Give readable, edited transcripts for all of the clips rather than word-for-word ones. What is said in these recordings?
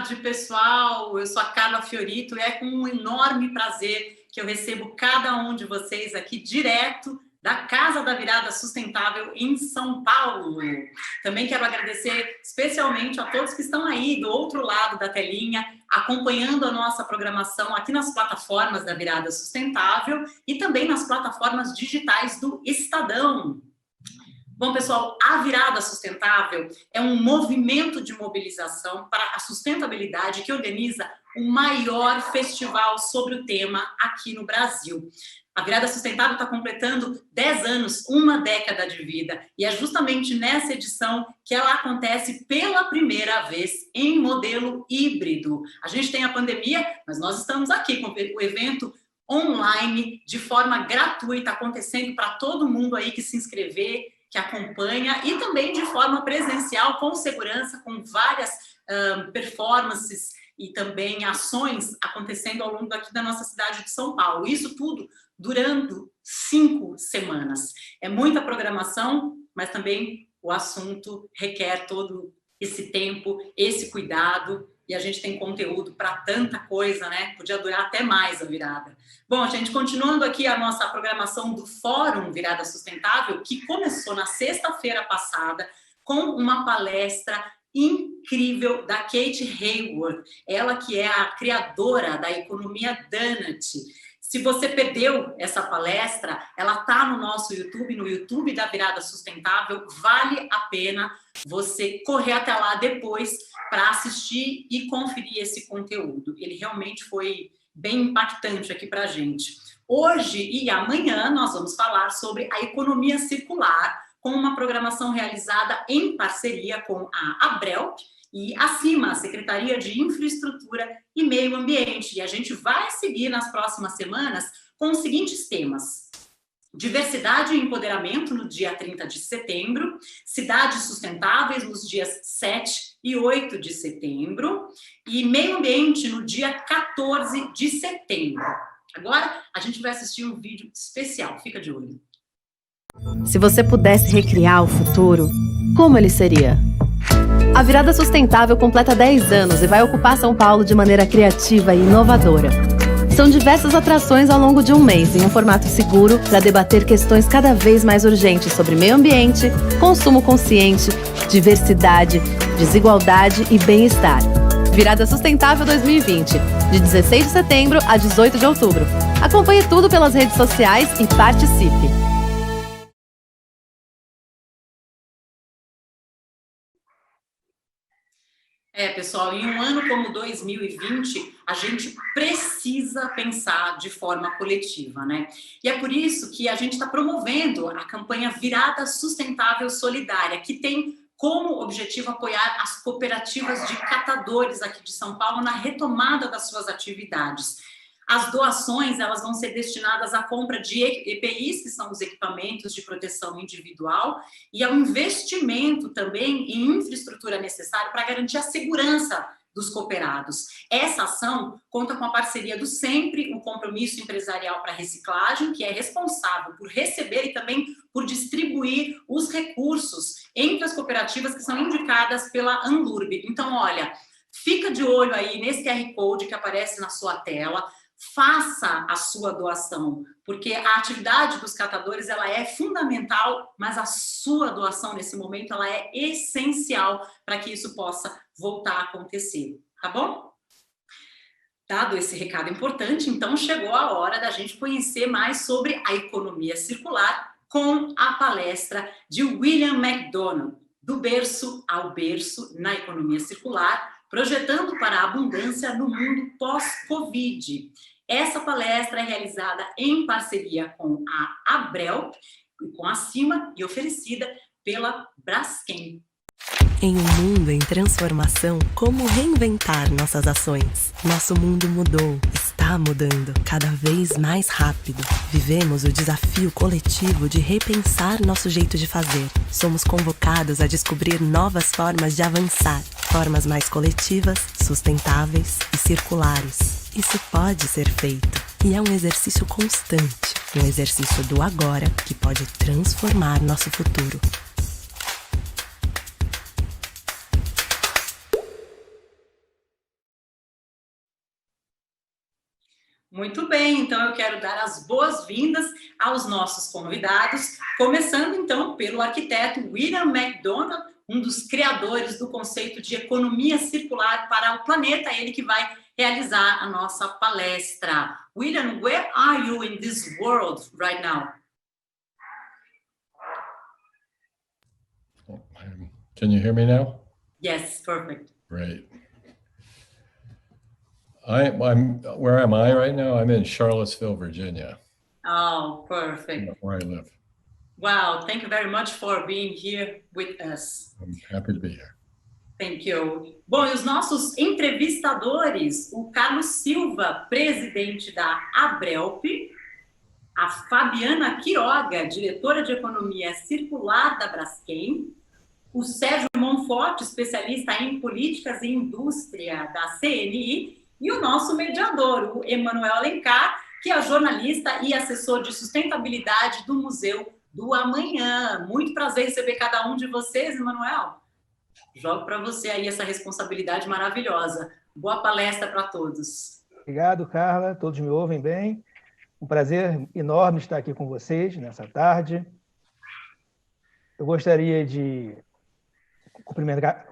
tarde, pessoal. Eu sou a Carla Fiorito e é com um enorme prazer que eu recebo cada um de vocês aqui direto da Casa da Virada Sustentável em São Paulo. Também quero agradecer especialmente a todos que estão aí do outro lado da telinha, acompanhando a nossa programação aqui nas plataformas da Virada Sustentável e também nas plataformas digitais do Estadão. Bom, pessoal, a Virada Sustentável é um movimento de mobilização para a sustentabilidade que organiza o maior festival sobre o tema aqui no Brasil. A Virada Sustentável está completando 10 anos, uma década de vida, e é justamente nessa edição que ela acontece pela primeira vez em modelo híbrido. A gente tem a pandemia, mas nós estamos aqui com o evento online, de forma gratuita, acontecendo para todo mundo aí que se inscrever, que acompanha, e também de forma presencial, com segurança, com várias performances e também ações acontecendo ao longo aqui da nossa cidade de São Paulo. Isso tudo durando 5 semanas. É muita programação, mas também o assunto requer todo esse tempo, esse cuidado, e a gente tem conteúdo para tanta coisa, né? Podia durar até mais a virada. Bom, gente, continuando aqui a nossa programação do Fórum Virada Sustentável, que começou na sexta-feira passada com uma palestra incrível da Kate Hayward, ela que é a criadora da Economia Circular. Se você perdeu essa palestra, ela está no nosso YouTube, no YouTube da Virada Sustentável. Vale a pena você correr até lá depois para assistir e conferir esse conteúdo. Ele realmente foi bem impactante aqui para a gente. Hoje e amanhã nós vamos falar sobre a economia circular, com uma programação realizada em parceria com a Abundância e acima, a Secretaria de Infraestrutura e Meio Ambiente. E a gente vai seguir nas próximas semanas com os seguintes temas: diversidade e empoderamento no dia 30 de setembro, cidades sustentáveis nos dias 7 e 8 de setembro e meio ambiente no dia 14 de setembro. Agora a gente vai assistir um vídeo especial, fica de olho. Se você pudesse recriar o futuro, como ele seria? A Virada Sustentável completa 10 anos e vai ocupar São Paulo de maneira criativa e inovadora. São diversas atrações ao longo de um mês, em um formato seguro, para debater questões cada vez mais urgentes sobre meio ambiente, consumo consciente, diversidade, desigualdade e bem-estar. Virada Sustentável 2020, de 16 de setembro a 18 de outubro. Acompanhe tudo pelas redes sociais e participe! Pessoal, em um ano como 2020, a gente precisa pensar de forma coletiva, né? E é por isso que a gente está promovendo a campanha Virada Sustentável Solidária, que tem como objetivo apoiar as cooperativas de catadores aqui de São Paulo na retomada das suas atividades. As doações, elas vão ser destinadas à compra de EPIs, que são os equipamentos de proteção individual, e ao investimento também em infraestrutura necessária para garantir a segurança dos cooperados. Essa ação conta com a parceria do Sempre, um compromisso empresarial para reciclagem, que é responsável por receber e também por distribuir os recursos entre as cooperativas que são indicadas pela Anlurb. Então, olha, fica de olho aí nesse QR Code que aparece na sua tela. Faça a sua doação, porque a atividade dos catadores ela é fundamental, mas a sua doação nesse momento ela é essencial para que isso possa voltar a acontecer, tá bom? Dado esse recado importante, então chegou a hora da gente conhecer mais sobre a economia circular com a palestra de William McDonough, do berço ao berço na economia circular, projetando para a abundância no mundo pós-COVID. Essa palestra é realizada em parceria com a Abrel, com a Cima e oferecida pela Braskem. Em um mundo em transformação, como reinventar nossas ações? Nosso mundo mudou, está mudando, cada vez mais rápido. Vivemos o desafio coletivo de repensar nosso jeito de fazer. Somos convocados a descobrir novas formas de avançar, formas mais coletivas, sustentáveis e circulares. Isso pode ser feito, e é um exercício constante, um exercício do agora que pode transformar nosso futuro. Muito bem, então eu quero dar as boas-vindas aos nossos convidados, começando então pelo arquiteto William McDonough, um dos criadores do conceito de economia circular para o planeta, ele que vai realizar a nossa palestra. William, where are you in this world right now? Can you hear me now? Yes, perfect. Great. Where am I right now? I'm in Charlottesville, Virginia. Oh, perfect. Where I live. Wow, thank you very much for being here with us. I'm happy to be here. Thank you. Bom, e os nossos entrevistadores, o Carlos Silva, presidente da Abrelp, a Fabiana Quiroga, diretora de Economia Circular da Braskem, o Sérgio Monforte, especialista em políticas e indústria da CNI, e o nosso mediador, o Emanuel Alencar, que é jornalista e assessor de sustentabilidade do Museu do Amanhã. Muito prazer receber cada um de vocês, Emanuel. Jogo para você aí essa responsabilidade maravilhosa. Boa palestra para todos. Obrigado, Carla. Todos me ouvem bem. Um prazer enorme estar aqui com vocês nessa tarde. Eu gostaria de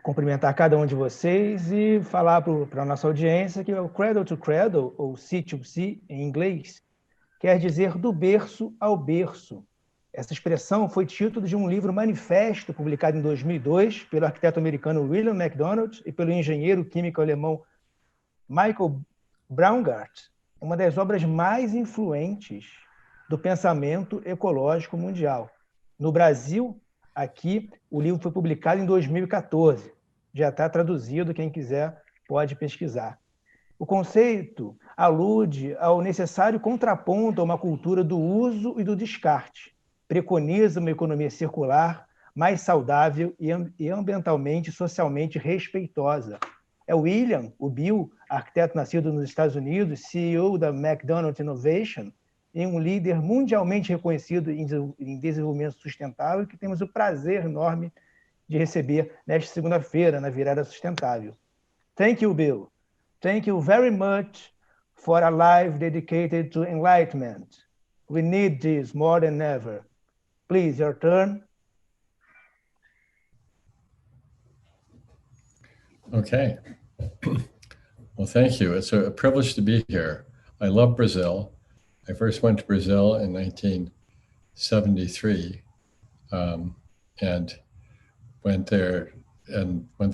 cumprimentar cada um de vocês e falar para a nossa audiência que o Cradle to Cradle, ou C2C em inglês, quer dizer do berço ao berço. Essa expressão foi título de um livro manifesto publicado em 2002 pelo arquiteto americano William McDonough e pelo engenheiro químico alemão Michael Braungart, uma das obras mais influentes do pensamento ecológico mundial. No Brasil, aqui, o livro foi publicado em 2014. Já está traduzido, quem quiser pode pesquisar. O conceito alude ao necessário contraponto a uma cultura do uso e do descarte. Preconiza uma economia circular mais saudável e ambientalmente e socialmente respeitosa. É William, o Bill, arquiteto nascido nos Estados Unidos, CEO da McDonough Innovation, e um líder mundialmente reconhecido em desenvolvimento sustentável, que temos o prazer enorme de receber nesta segunda-feira, na Virada Sustentável. Thank you, Bill. Thank you very much for a life dedicated to enlightenment. We need this more than ever. Please, your turn. Okay. Well, thank you. It's a privilege to be here. I love Brazil. I first went to Brazil in 1973 and went there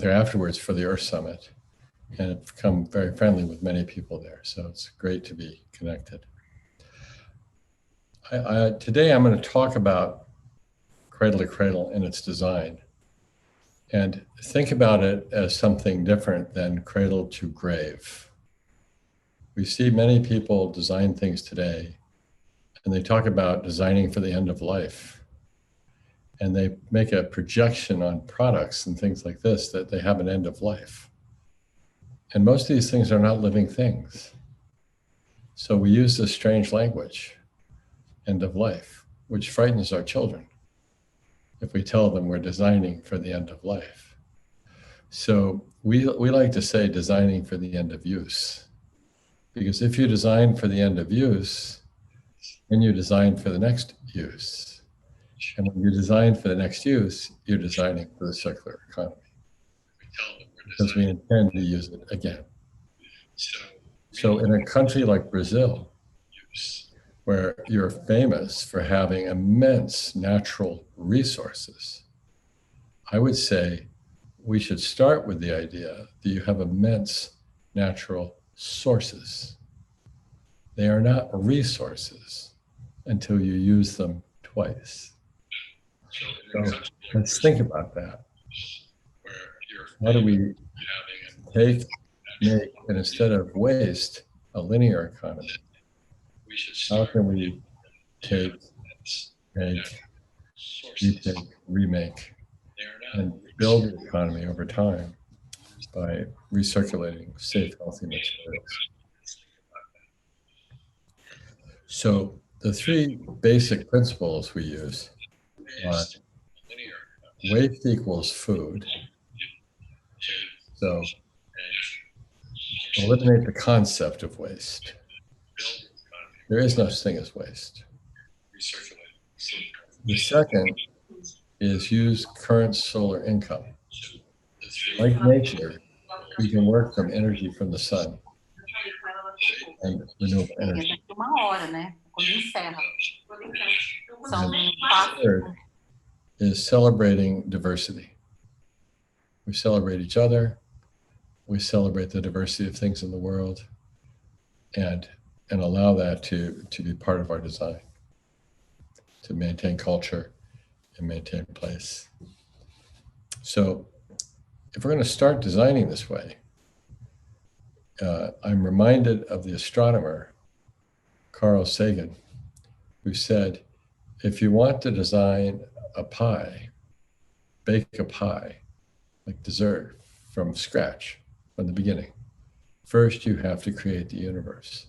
afterwards for the Earth Summit, and have become very friendly with many people there. So it's great to be connected. Today I'm going to talk about Cradle to Cradle and its design, and think about it as something different than cradle to grave. We see many people design things today, and they talk about designing for the end of life. And they make a projection on products and things like this that they have an end of life. And most of these things are not living things. So we use this strange language, end of life, which frightens our children if we tell them we're designing for the end of life. So we like to say designing for the end of use. Because if you design for the end of use, then you design for the next use. And when you design for the next use, you're designing for the circular economy. Because we intend to use it again. So in a country like Brazil, where you're famous for having immense natural resources, I would say we should start with the idea that you have immense natural sources. They are not resources until you use them twice. So let's think about that. How do we make, and instead of waste, a linear economy? How can we take, make, retake, remake, and build an economy over time by recirculating safe, healthy materials? So the three basic principles we use are waste equals food. So eliminate the concept of waste. There is no such thing as waste. The second is use current solar income. Like nature, we can work from energy from the sun and renewable energy. And third is celebrating diversity. We celebrate each other. We celebrate the diversity of things in the world, and allow that to be part of our design, to maintain culture and maintain place. So if we're going to start designing this way, I'm reminded of the astronomer Carl Sagan, who said, if you want to design a pie, bake a pie, like dessert, from scratch, from the beginning, first you have to create the universe.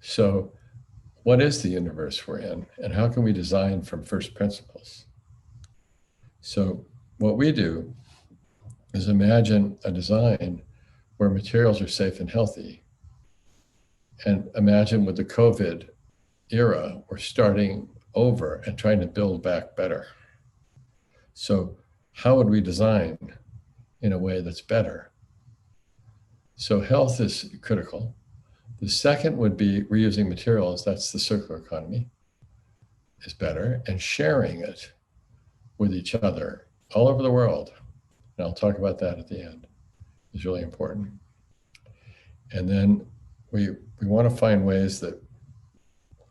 So what is the universe we're in, and how can we design from first principles? So what we do is imagine a design where materials are safe and healthy. And imagine with the COVID era, we're starting over and trying to build back better. So how would we design in a way that's better? So health is critical. The second would be reusing materials. That's the circular economy, is better, and sharing it with each other all over the world. And I'll talk about that at the end, is really important. And then we want to find ways that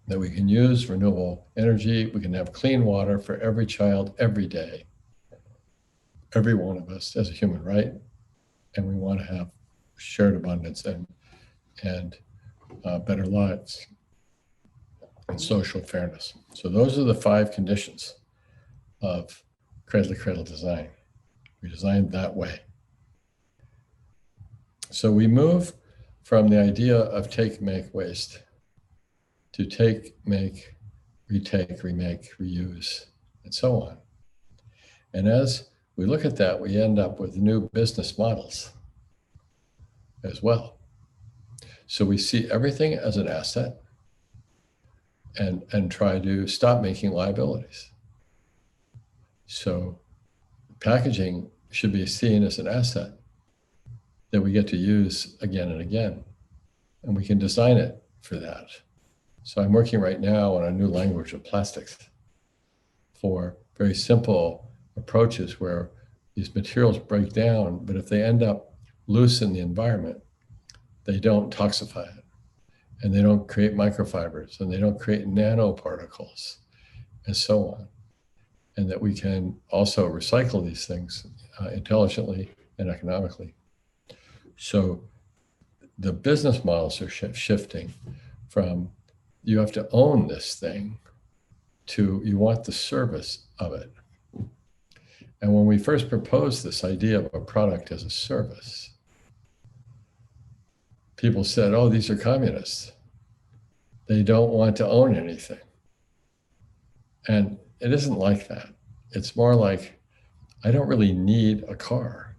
we can use renewable energy. We can have clean water for every child every day, every one of us as a human right. And we want to have shared abundance and better lives and social fairness. So those are the 5 conditions of cradle-to-cradle design. We designed that way. So we move from the idea of take, make, waste to take, make, retake, remake, reuse, and so on. And as we look at that, we end up with new business models as well. So we see everything as an asset and try to stop making liabilities. So packaging should be seen as an asset that we get to use again and again, and we can design it for that. So I'm working right now on a new language of plastics for very simple approaches where these materials break down, but if they end up loose in the environment, they don't toxify it, and they don't create microfibers, and they don't create nanoparticles, and so on. And that we can also recycle these things intelligently and economically. So the business models are shifting from you have to own this thing to you want the service of it. And when we first proposed this idea of a product as a service, people said, oh, these are communists. They don't want to own anything. And it isn't like that. It's more like, I don't really need a car.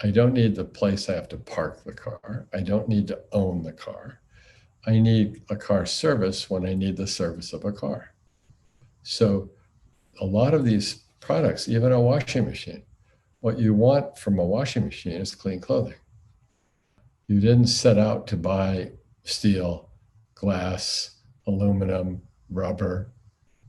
I don't need the place I have to park the car. I don't need to own the car. I need a car service when I need the service of a car. So a lot of these products, even a washing machine, what you want from a washing machine is clean clothing. You didn't set out to buy steel, glass, aluminum, rubber,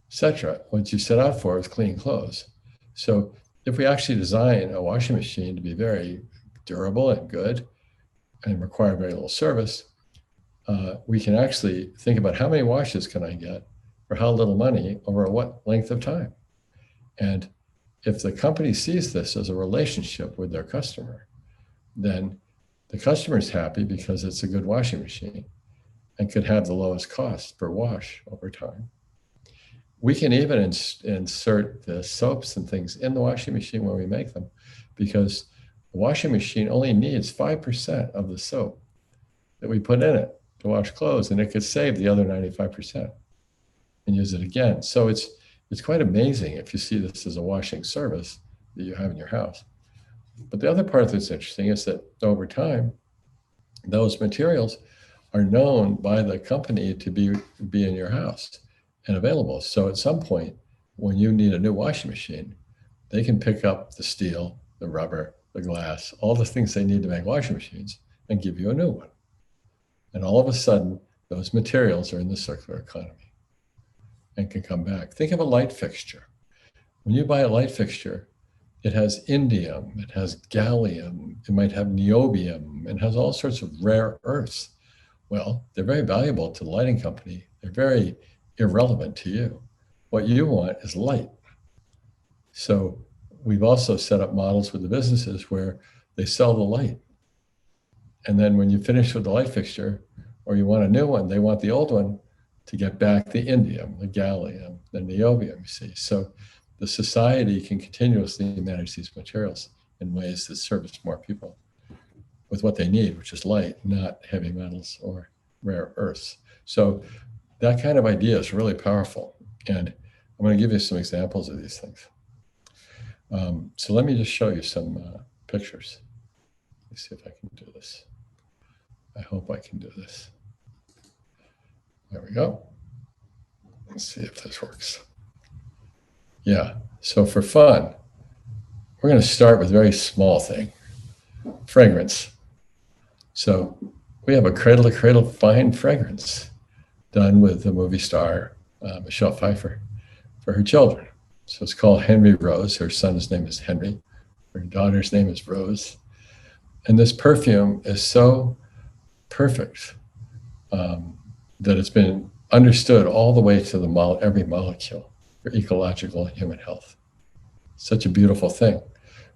etc. What you set out for is clean clothes. So if we actually design a washing machine to be very durable and good and require very little service, we can actually think about how many washes can I get for how little money over what length of time. And if the company sees this as a relationship with their customer, then the customer is happy because it's a good washing machine and could have the lowest cost per wash over time. We can even insert the soaps and things in the washing machine when we make them, because the washing machine only needs 5% of the soap that we put in it to wash clothes, and it could save the other 95% and use it again. So it's quite amazing if you see this as a washing service that you have in your house. But the other part that's interesting is that over time, those materials are known by the company to be in your house and available. So at some point, when you need a new washing machine, they can pick up the steel, the rubber, the glass, all the things they need to make washing machines and give you a new one. And all of a sudden, those materials are in the circular economy and can come back. Think of a light fixture. When you buy a light fixture, it has indium, it has gallium, it might have niobium, it has all sorts of rare earths. Well, they're very valuable to the lighting company. They're very irrelevant to you. What you want is light. So we've also set up models with the businesses where they sell the light. And then when you finish with the light fixture, or you want a new one, they want the old one to get back the indium, the gallium, the niobium, you see. So the society can continuously manage these materials in ways that service more people with what they need, which is light, not heavy metals or rare earths. So that kind of idea is really powerful. And I'm going to give you some examples of these things. So let me just show you some pictures. Let's see if I can do this. I hope I can do this. There we go. Let's see if this works. Yeah, so for fun, we're going to start with a very small thing, fragrance. So we have a cradle-to-cradle fine fragrance done with the movie star Michelle Pfeiffer for her children. So it's called Henry Rose. Her son's name is Henry. Her daughter's name is Rose. And this perfume is so perfect that it's been understood all the way to every molecule for ecological and human health. Such a beautiful thing.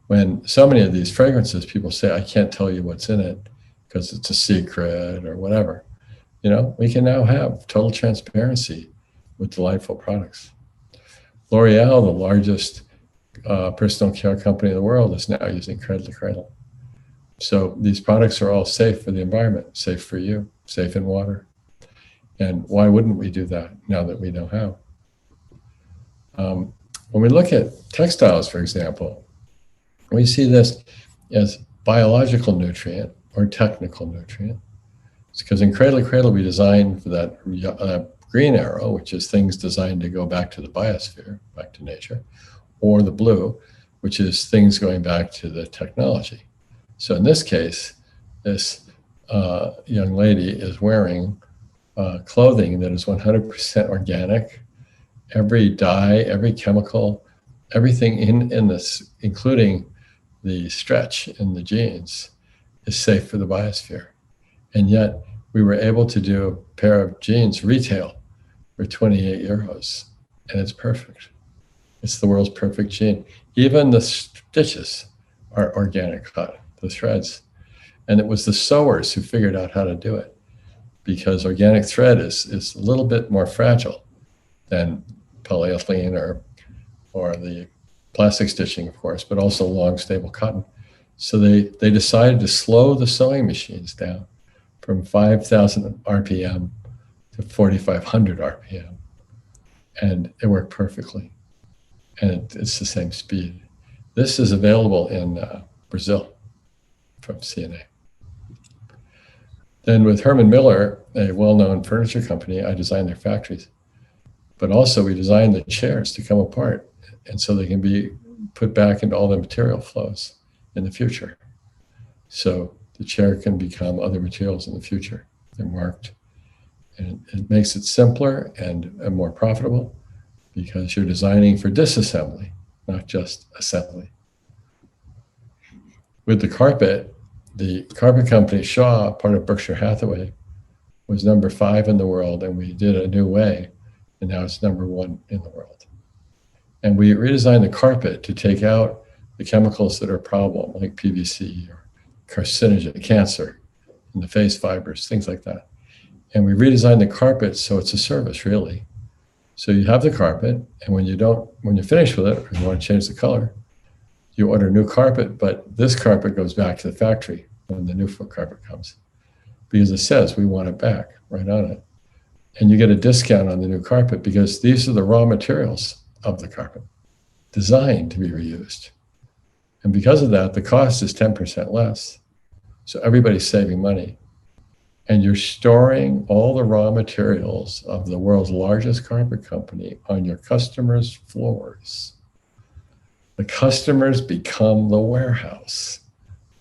When so many of these fragrances, people say, I can't tell you what's in it because it's a secret or whatever. You know, we can now have total transparency with delightful products. L'Oreal, the largest personal care company in the world, is now using Cradle to Cradle. So these products are all safe for the environment, safe for you, safe in water. And why wouldn't we do that now that we know how? When we look at textiles, for example, we see this as biological nutrient or technical nutrient. It's because in Cradle to Cradle, we designed for that green arrow, which is things designed to go back to the biosphere, back to nature, or the blue, which is things going back to the technology. So in this case, this young lady is wearing clothing that is 100% organic. Every dye, every chemical, everything in this, including the stretch in the jeans, is safe for the biosphere. And yet we were able to do a pair of jeans retail for 28 euros, and it's perfect. It's the world's perfect jean. Even the stitches are organic cotton, the threads. And it was the sewers who figured out how to do it, because organic thread is a little bit more fragile than polyethylene or the plastic stitching, of course, but also long, stable cotton. So they decided to slow the sewing machines down from 5,000 RPM to 4,500 RPM. And it worked perfectly. And it's the same speed. This is available in Brazil from CNA. Then with Herman Miller, a well-known furniture company, I designed their factories. But also we designed the chairs to come apart, and so they can be put back into all the material flows in the future. So the chair can become other materials in the future. They're marked. And it makes it simpler and more profitable because you're designing for disassembly, not just assembly. With the carpet company Shaw, part of Berkshire Hathaway, was number 5 in the world, and we did a new way, and now it's number 1 in the world. And we redesigned the carpet to take out the chemicals that are a problem, like PVC or carcinogen, cancer, in the face fibers, things like that. And we redesigned the carpet so it's a service, really. So you have the carpet, and when you're finished with it, or you want to change the color, you order new carpet, but this carpet goes back to the factory when the new carpet comes, because it says we want it back right on it. And you get a discount on the new carpet because these are the raw materials of the carpet, designed to be reused. And because of that, the cost is 10% less. So everybody's saving money. and you're storing all the raw materials of the world's largest carpet company on your customers' floors. The customers become the warehouse.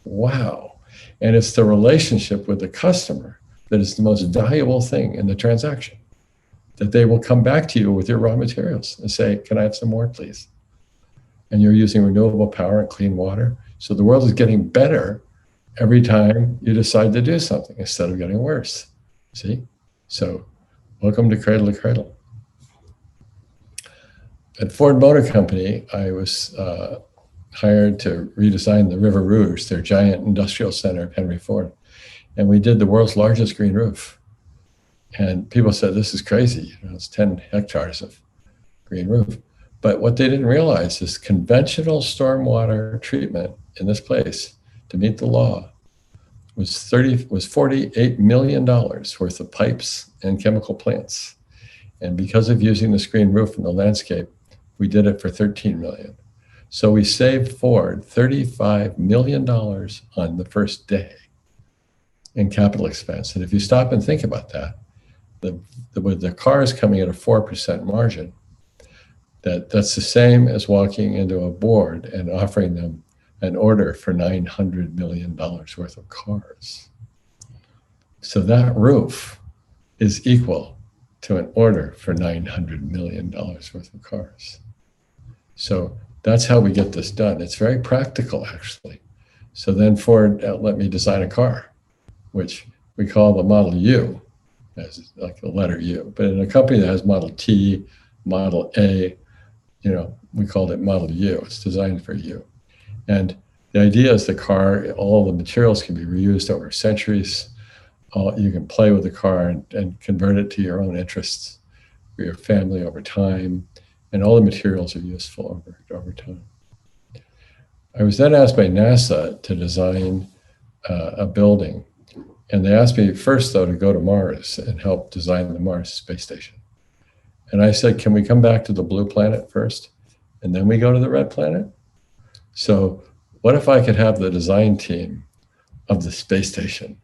Wow. And it's the relationship with the customer that is the most valuable thing in the transaction, that they will come back to you with your raw materials and say, can I have some more, please? And you're using renewable power and clean water. So the world is getting better every time you decide to do something instead of getting worse. See? So welcome to Cradle to Cradle. At Ford Motor Company, I was hired to redesign the River Rouge, their giant industrial center of Henry Ford. And we did the world's largest green roof. And people said, this is crazy. You know, it's 10 hectares of green roof. But what they didn't realize is conventional stormwater treatment in this place to meet the law was $48 million worth of pipes and chemical plants. And because of using this green roof in the landscape, we did it for $13 million. So we saved Ford $35 million on the first day in capital expense. And if you stop and think about that, with the cars coming at a 4% margin, that's the same as walking into a board and offering them an order for $900 million worth of cars. So that roof is equal to an order for $900 million worth of cars. So that's how we get this done. It's very practical, actually. So then Ford let me design a car, which we call the Model U, as like the letter U. But in a company that has Model T, Model A, you know, we called it Model U. It's designed for you. And the idea is the car, all the materials can be reused over centuries. You can play with the car and convert it to your own interests for your family over time. And all the materials are useful over time. I was then asked by NASA to design a building. And they asked me first, though, to go to Mars and help design the Mars space station. And I said, can we come back to the blue planet first? And then we go to the red planet? So what if I could have the design team of the space station?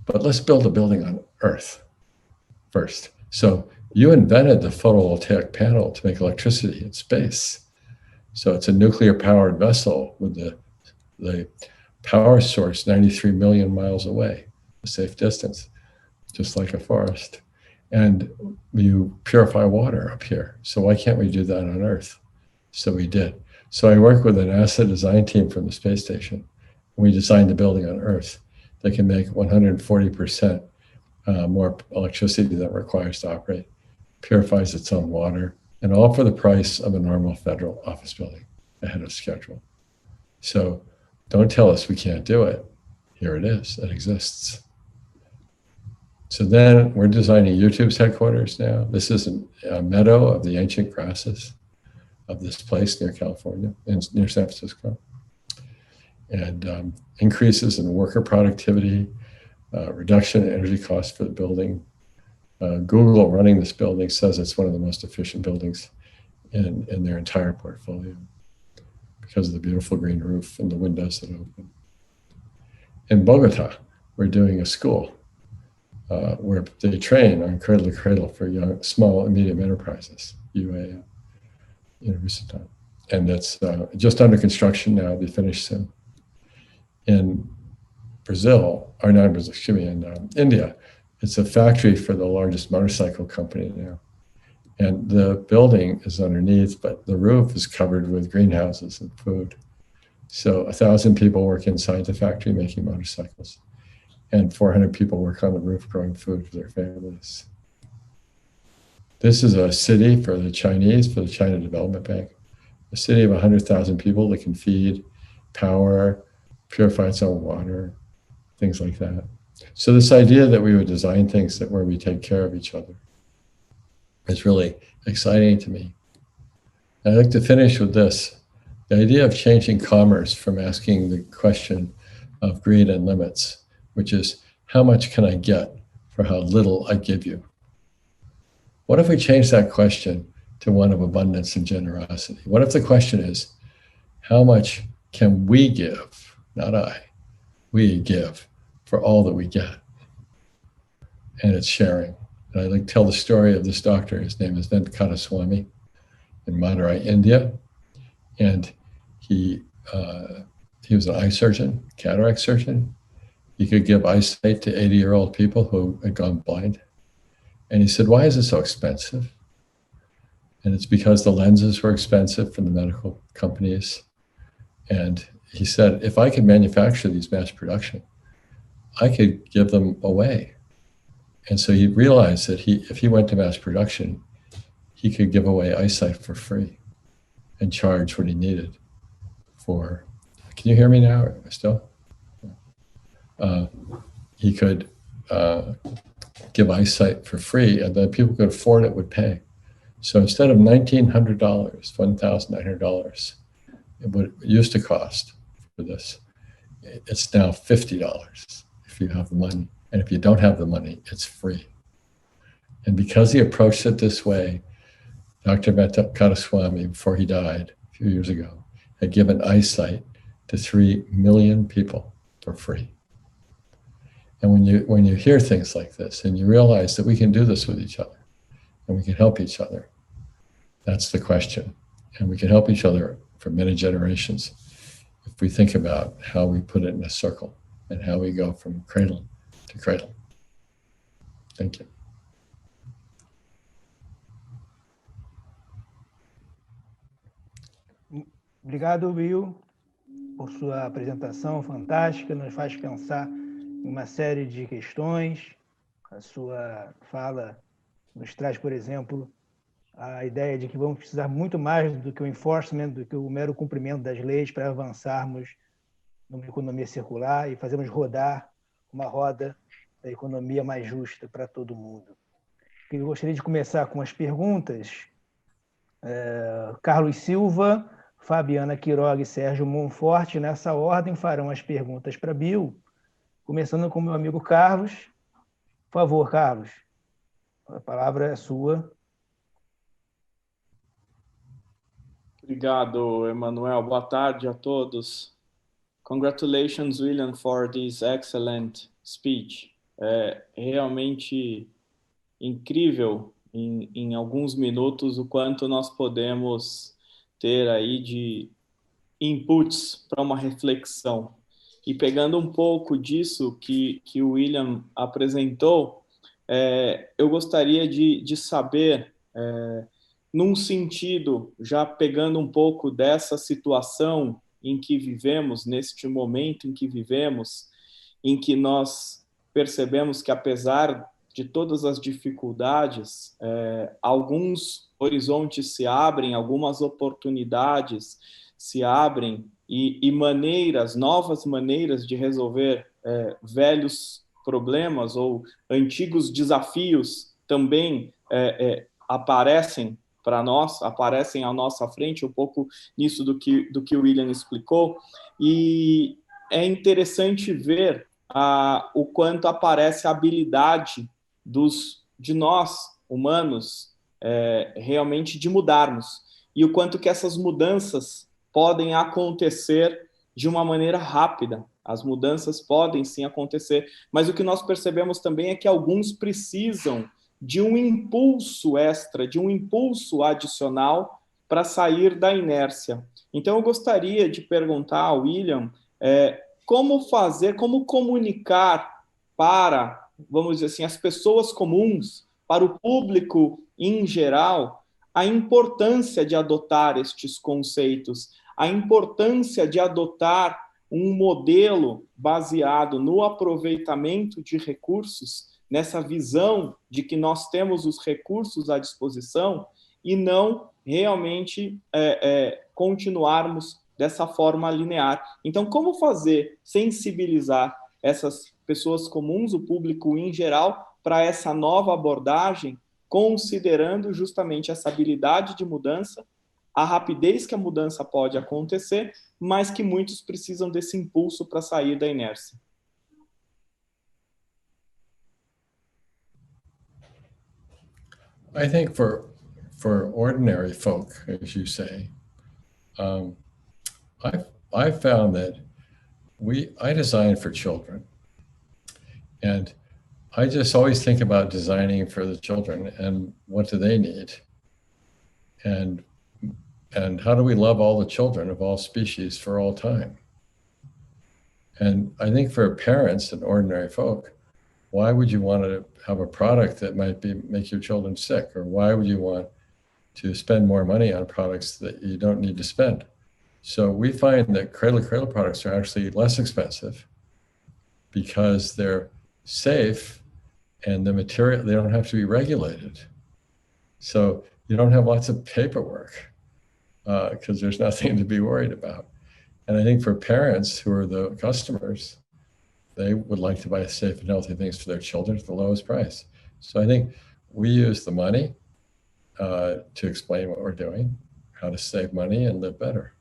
But let's build a building on Earth first. So you invented the photovoltaic panel to make electricity in space. So it's a nuclear powered vessel with the power source 93 million miles away, a safe distance, just like a forest. And you purify water up here. So why can't we do that on Earth? So we did. So I worked with a NASA design team from the space station. We designed a building on Earth that can make 140% more electricity than it requires to operate, purifies its own water, and all for the price of a normal federal office building ahead of schedule. So don't tell us we can't do it. Here it is, it exists. So then we're designing YouTube's headquarters now. This is a meadow of the ancient grasses of this place near California, near San Francisco. And increases in worker productivity, reduction in energy costs for the building. Google running this building says it's one of the most efficient buildings in their entire portfolio because of the beautiful green roof and the windows that open. In Bogota, we're doing a school where they train on Cradle to Cradle for young, small and medium enterprises, UAM, University. And that's just under construction now, it'll be finished soon. In Brazil, or not in Brazil, excuse me, in India, it's a factory for the largest motorcycle company now. And the building is underneath, but the roof is covered with greenhouses and food. So 1,000 people work inside the factory making motorcycles. And 400 people work on the roof growing food for their families. This is a city for the Chinese, for the China Development Bank. A city of 100,000 people that can feed, power, purify its own water, things like that. So this idea that we would design things that where we take care of each other is really exciting to me. And I'd like to finish with this. The idea of changing commerce from asking the question of greed and limits, which is, how much can I get for how little I give you? What if we change that question to one of abundance and generosity? What if the question is, how much can we give, not I, we give for all that we get? and it's sharing. And I like to tell the story of this doctor. His name is Venkateswamy in Madurai, India. And he was an eye surgeon, cataract surgeon. He could give eyesight to 80-year-old people who had gone blind. And he said, why is it so expensive? And it's because the lenses were expensive from the medical companies. And he said, if I could manufacture these mass production, I could give them away. And so he realized that if he went to mass production, he could give away eyesight for free and charge what he needed for. Can you hear me now still? He could give eyesight for free, and then people who could afford it would pay. So instead of $1,900, $1,900, it used to cost for this, it's now $50 if you have the money. And if you don't have the money, it's free. And because he approached it this way, Dr. Venkateswamy, before he died a few years ago, had given eyesight to 3 million people for free. And when you hear things like this and you realize that we can do this with each other and we can help each other, that's the question. And we can help each other for many generations if we think about how we put it in a circle and how we go from cradle to cradle. Thank you. Obrigado, Will, por sua apresentação fantástica, nos faz pensar em uma série de questões. A sua fala nos traz, por exemplo, a ideia de que vamos precisar muito mais do que o enforcement, do que o mero cumprimento das leis para avançarmos numa economia circular e fazermos rodar uma roda da economia mais justa para todo mundo. Eu gostaria de começar com as perguntas. Carlos Silva, Fabiana Quiroga e Sérgio Monforte, nessa ordem, farão as perguntas para Bill, começando com meu amigo Carlos. Por favor, Carlos, a palavra é sua. Obrigado, Emanuel. Boa tarde a todos. Congratulations, William, for this excellent speech. É realmente incrível, em alguns minutos, o quanto nós podemos ter aí de inputs para uma reflexão. E pegando um pouco disso que o William apresentou, eu gostaria de saber, num sentido, já pegando um pouco dessa situação em que vivemos, neste momento em que vivemos, em que nós percebemos que, apesar de todas as dificuldades, alguns horizontes se abrem, algumas oportunidades se abrem e novas maneiras de resolver velhos problemas ou antigos desafios também aparecem para nós, aparecem à nossa frente, um pouco nisso do que o William explicou. E é interessante ver o quanto aparece a habilidade de nós, humanos, realmente de mudarmos, e o quanto que essas mudanças podem acontecer de uma maneira rápida. As mudanças podem sim acontecer, mas o que nós percebemos também é que alguns precisam de um impulso extra, de um impulso adicional para sair da inércia. Então eu gostaria de perguntar ao William como comunicar para, vamos dizer assim, as pessoas comuns, para o público em geral, a importância de adotar estes conceitos, a importância de adotar um modelo baseado no aproveitamento de recursos, nessa visão de que nós temos os recursos à disposição e não realmente continuarmos dessa forma linear. Então, como sensibilizar essas pessoas comuns, o público em geral, para essa nova abordagem, considerando justamente essa habilidade de mudança, a rapidez que a mudança pode acontecer, mas que muitos precisam desse impulso para sair da inércia. I think for ordinary folk, as you say, I found that I design for children, and I just always think about designing for the children and what do they need? And how do we love all the children of all species for all time? And I think for parents and ordinary folk, why would you want to have a product that might make your children sick? Or why would you want to spend more money on products that you don't need to spend? So we find that cradle-to-cradle products are actually less expensive because they're safe and the material, they don't have to be regulated. So you don't have lots of paperwork because there's nothing to be worried about. And I think for parents who are the customers, they would like to buy safe and healthy things for their children at the lowest price. So I think we use the money to explain what we're doing, how to save money and live better.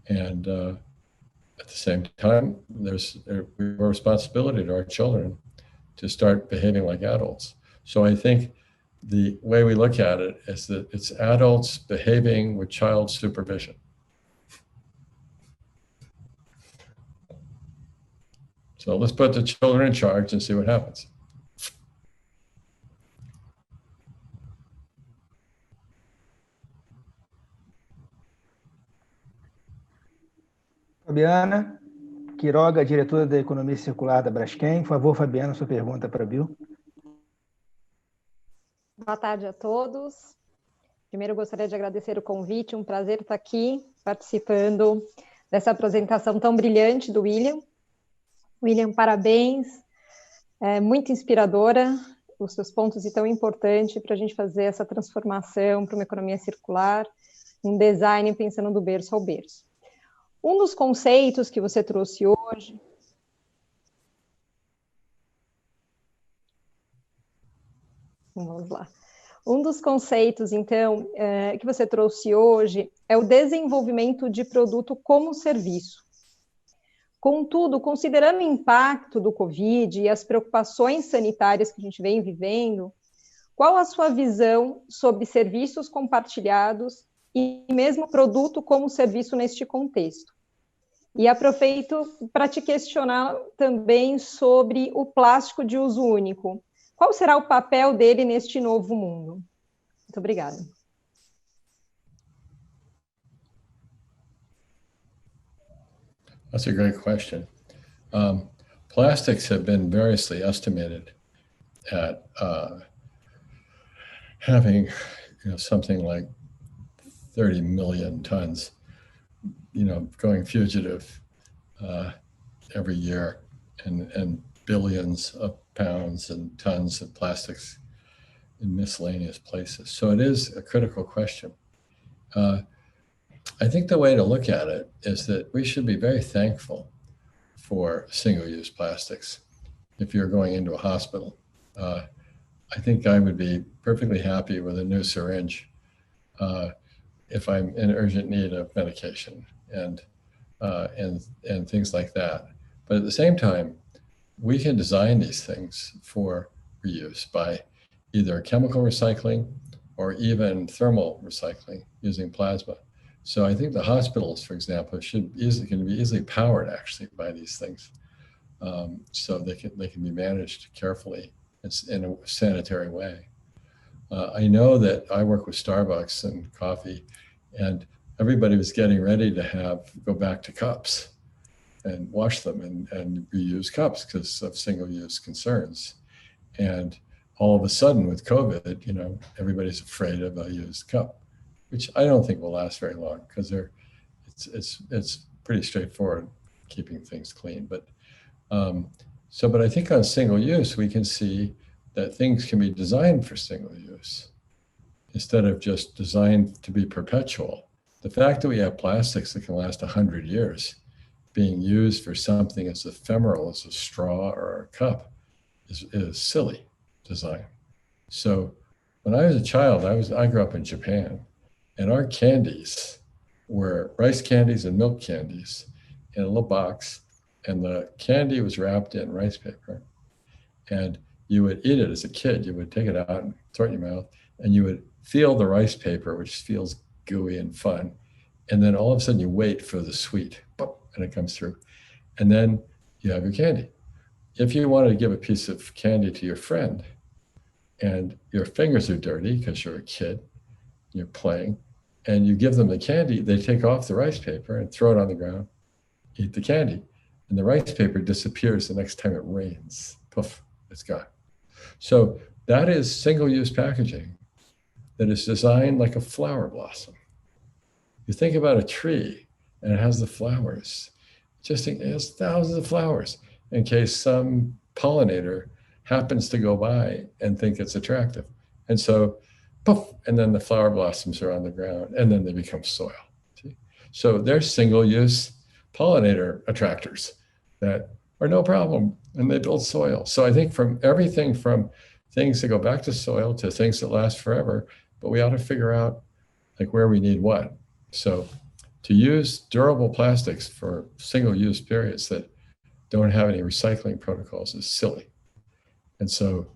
And at the same time, we have a responsibility to our children to start behaving like adults. So I think the way we look at it is that it's adults behaving with child supervision. So let's put the children in charge and see what happens. Fabiana Quiroga, diretora da Economia Circular da Braskem. Por favor, Fabiana, sua pergunta para a Bill. Boa tarde a todos. Primeiro, gostaria de agradecer o convite, um prazer estar aqui participando dessa apresentação tão brilhante do William. William, parabéns, é muito inspiradora, os seus pontos tão importantes para a gente fazer essa transformação para uma economia circular, um design pensando do berço ao berço. Um dos conceitos que você trouxe hoje... Vamos lá. Um dos conceitos, então, que você trouxe hoje é o desenvolvimento de produto como serviço. Contudo, considerando o impacto do Covid e as preocupações sanitárias que a gente vem vivendo, qual a sua visão sobre serviços compartilhados e mesmo produto como serviço neste contexto? E aproveito para te questionar também sobre o plástico de uso único. Qual será o papel dele neste novo mundo? Muito obrigada. That's a great question. Plastics have been variously estimated at having, something like 30 million tons, going fugitive every year, and billions of pounds and tons of plastics in miscellaneous places. So it is a critical question. I think the way to look at it is that we should be very thankful for single-use plastics. If you're going into a hospital, I think I would be perfectly happy with a new syringe if I'm in urgent need of medication and things like that. But at the same time, we can design these things for reuse by either chemical recycling or even thermal recycling using plasma. So I think the hospitals, for example, can be easily powered actually by these things. So they can be managed carefully in a sanitary way. I know that I work with Starbucks and coffee, and everybody was getting ready to go back to cups and wash them and reuse cups because of single-use concerns. And all of a sudden with COVID, everybody's afraid of a used cup, which I don't think will last very long because it's pretty straightforward keeping things clean. But I think on single use, we can see that things can be designed for single use instead of just designed to be perpetual. The fact that we have plastics that can last 100 years being used for something as ephemeral as a straw or a cup is silly design. So when I was a child, I grew up in Japan, and our candies were rice candies and milk candies in a little box, and the candy was wrapped in rice paper. And you would eat it as a kid. You would take it out and throw it in your mouth, and you would feel the rice paper, which feels gooey and fun. And then all of a sudden you wait for the sweet, and it comes through. And then you have your candy. if you wanted to give a piece of candy to your friend and your fingers are dirty because you're a kid, you're playing, and you give them the candy, they take off the rice paper and throw it on the ground, eat the candy, and the rice paper disappears the next time it rains. Poof, it's gone. So that is single-use packaging that is designed like a flower blossom. You think about a tree and it has the flowers. Just think it has thousands of flowers in case some pollinator happens to go by and think it's attractive. And so, poof, and then the flower blossoms are on the ground and then they become soil. See? So they're single-use pollinator attractors that are no problem and they build soil. So I think from everything from things that go back to soil to things that last forever, but we ought to figure out like where we need what. So to use durable plastics for single-use periods that don't have any recycling protocols is silly. And so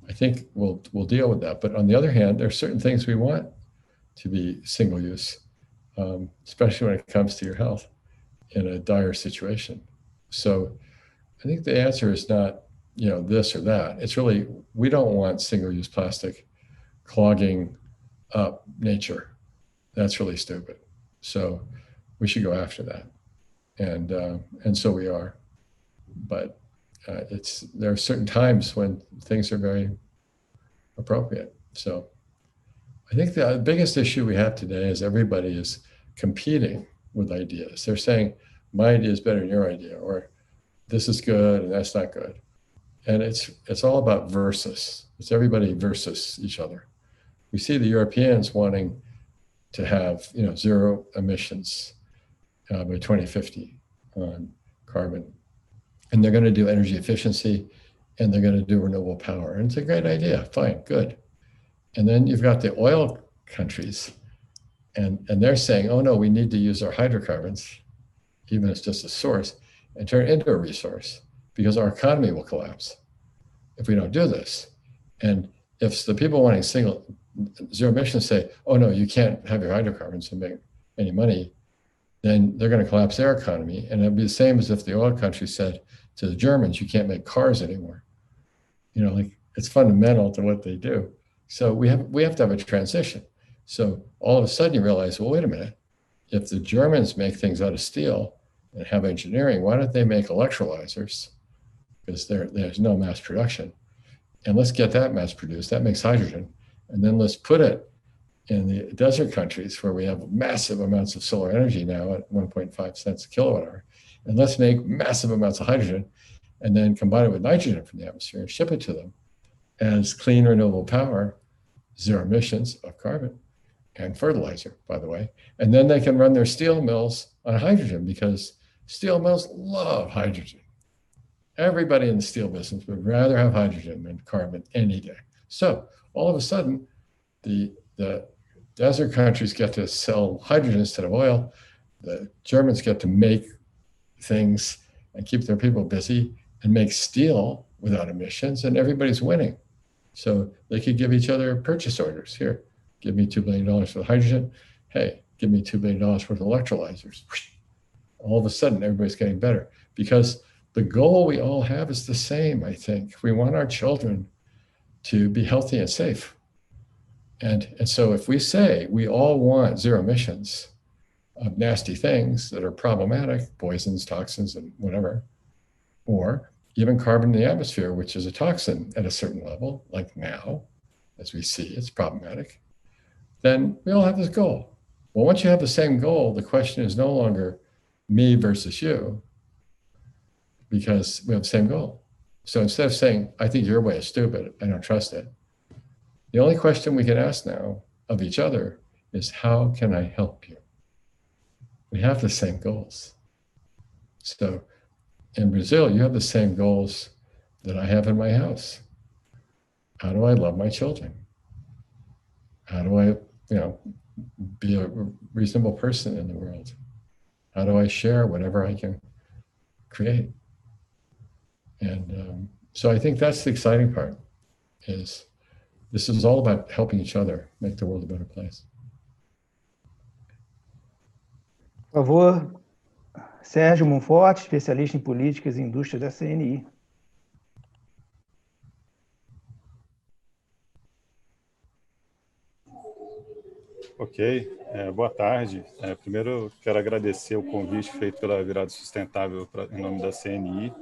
I think we'll deal with that. But on the other hand, there are certain things we want to be single-use, especially when it comes to your health in a dire situation. So I think the answer is not, this or that. It's really, we don't want single-use plastic clogging up nature. That's really stupid. So we should go after that. And so we are. But there are certain times when things are very appropriate. So I think the biggest issue we have today is everybody is competing with ideas. They're saying, my idea is better than your idea, or this is good and that's not good. And it's all about versus. It's everybody versus each other. We see the Europeans wanting to have zero emissions by 2050 on carbon. And they're going to do energy efficiency and they're going to do renewable power. And it's a great idea. Fine, good. And then you've got the oil countries and they're saying, oh no, we need to use our hydrocarbons, even if it's just a source, and turn it into a resource because our economy will collapse if we don't do this. And if the people wanting zero emissions say, oh no, you can't have your hydrocarbons and make any money, then they're going to collapse their economy. And it'd be the same as if the oil countries said to the Germans, you can't make cars anymore. It's fundamental to what they do. So we have to have a transition. So all of a sudden you realize, well, wait a minute, if the Germans make things out of steel and have engineering, why don't they make electrolyzers? Because there's no mass production. And let's get that mass produced. That makes hydrogen. And then let's put it in the desert countries where we have massive amounts of solar energy now at 1.5 cents a kilowatt hour. And let's make massive amounts of hydrogen and then combine it with nitrogen from the atmosphere and ship it to them as clean renewable power, zero emissions of carbon and fertilizer, by the way. And then they can run their steel mills on hydrogen because steel mills love hydrogen. Everybody in the steel business would rather have hydrogen than carbon any day. So all of a sudden, the desert countries get to sell hydrogen instead of oil. The Germans get to make things and keep their people busy and make steel without emissions, and everybody's winning. So they could give each other purchase orders. Here, give me $2 billion for the hydrogen. Hey, give me $2 billion worth of electrolyzers. All of a sudden, everybody's getting better because the goal we all have is the same, I think. We want our children to be healthy and safe. And so if we say we all want zero emissions of nasty things that are problematic, poisons, toxins, and whatever, or even carbon in the atmosphere, which is a toxin at a certain level, like now, as we see, it's problematic, then we all have this goal. Well, once you have the same goal, the question is no longer me versus you, because we have the same goal. So instead of saying, I think your way is stupid, I don't trust it, the only question we can ask now of each other is, how can I help you? We have the same goals. So in Brazil, you have the same goals that I have in my house. How do I love my children? How do I, be a reasonable person in the world? How do I share whatever I can create? And so I think that's the exciting part, is this is all about helping each other make the world a better place. Por favor, Sérgio Monforte, especialista em políticas e indústria da CNI. Ok, boa tarde. Primeiro, eu quero agradecer o convite feito pela Virada Sustentável em nome da CNI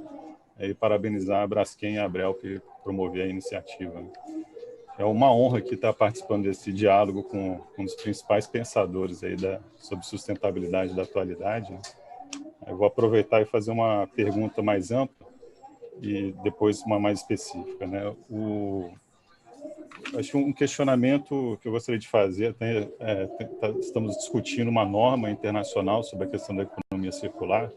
e parabenizar a Braskem e a Abrel por promover a iniciativa. É uma honra aqui estar participando desse diálogo com um dos principais pensadores aí sobre sustentabilidade da atualidade. Eu vou aproveitar e fazer uma pergunta mais ampla e depois uma mais específica, né? Acho que um questionamento que eu gostaria de fazer, estamos discutindo uma norma internacional sobre a questão da economia circular,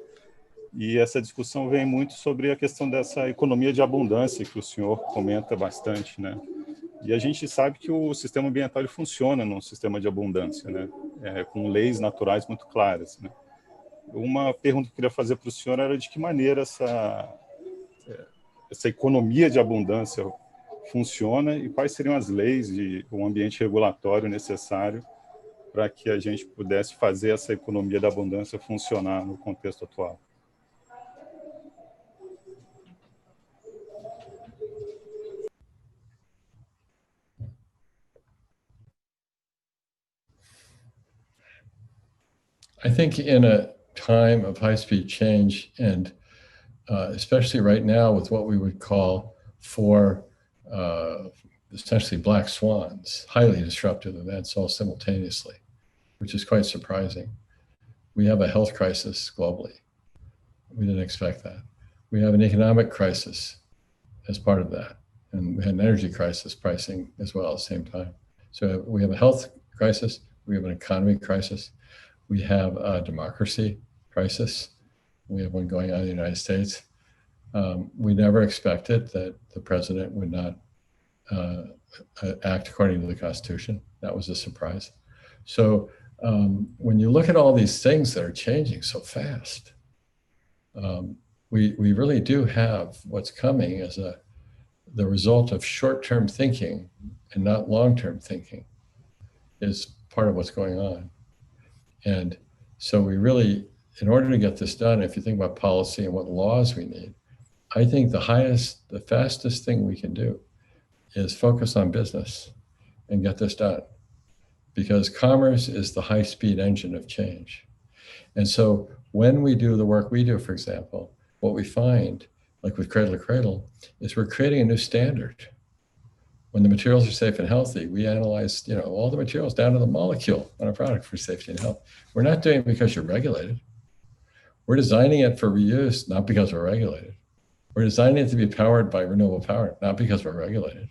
e essa discussão vem muito sobre a questão dessa economia de abundância que o senhor comenta bastante, né? E a gente sabe que o sistema ambiental ele funciona num sistema de abundância, né? Com leis naturais muito claras, né? Uma pergunta que eu queria fazer para o senhor era de que maneira essa economia de abundância funciona e quais seriam as leis e o ambiente regulatório necessário para que a gente pudesse fazer essa economia da abundância funcionar no contexto atual. I think in a time of high-speed change, and especially right now with what we would call four essentially black swans, highly disruptive events all simultaneously, which is quite surprising. We have a health crisis globally. We didn't expect that. We have an economic crisis as part of that. And we had an energy crisis pricing as well at the same time. So we have a health crisis, we have an economy crisis, we have a democracy crisis. We have one going on in the United States. We never expected that the president would not act according to the Constitution. That was a surprise. So when you look at all these things that are changing so fast, we really do have what's coming as the result of short-term thinking and not long-term thinking is part of what's going on. And so we really, in order to get this done, if you think about policy and what laws we need, I think the fastest thing we can do is focus on business and get this done, because commerce is the high-speed engine of change. And so when we do the work we do, for example, what we find, like with Cradle to Cradle, is we're creating a new standard. When the materials are safe and healthy, we analyze, all the materials down to the molecule on a product for safety and health. We're not doing it because you're regulated. We're designing it for reuse, not because we're regulated. We're designing it to be powered by renewable power, not because we're regulated.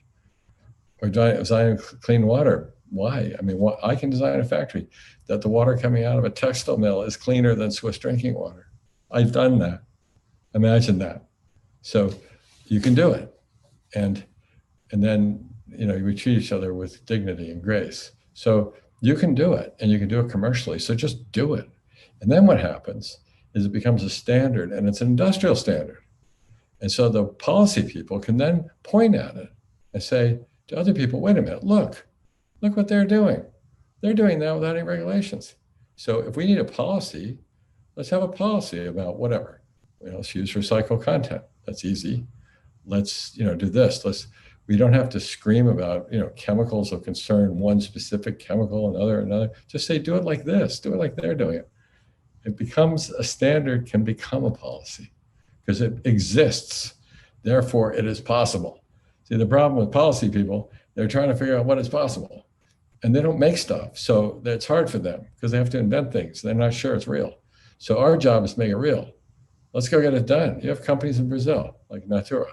We're designing clean water. Why? I mean, I can design a factory that the water coming out of a textile mill is cleaner than Swiss drinking water. I've done that. Imagine that. So you can do it. And then, we treat each other with dignity and grace. So you can do it, and you can do it commercially. So just do it. And then what happens is it becomes a standard, and it's an industrial standard. And so the policy people can then point at it and say to other people, wait a minute, look what they're doing. They're doing that without any regulations. So if we need a policy, let's have a policy about whatever. Let's use recycled content. That's easy. Let's, do this. We don't have to scream about, chemicals of concern, one specific chemical, another. Just say, do it like this, do it like they're doing it. It becomes a standard, can become a policy because it exists. Therefore, it is possible. See, the problem with policy people, they're trying to figure out what is possible and they don't make stuff. So it's hard for them because they have to invent things. They're not sure it's real. So our job is to make it real. Let's go get it done. You have companies in Brazil, like Natura.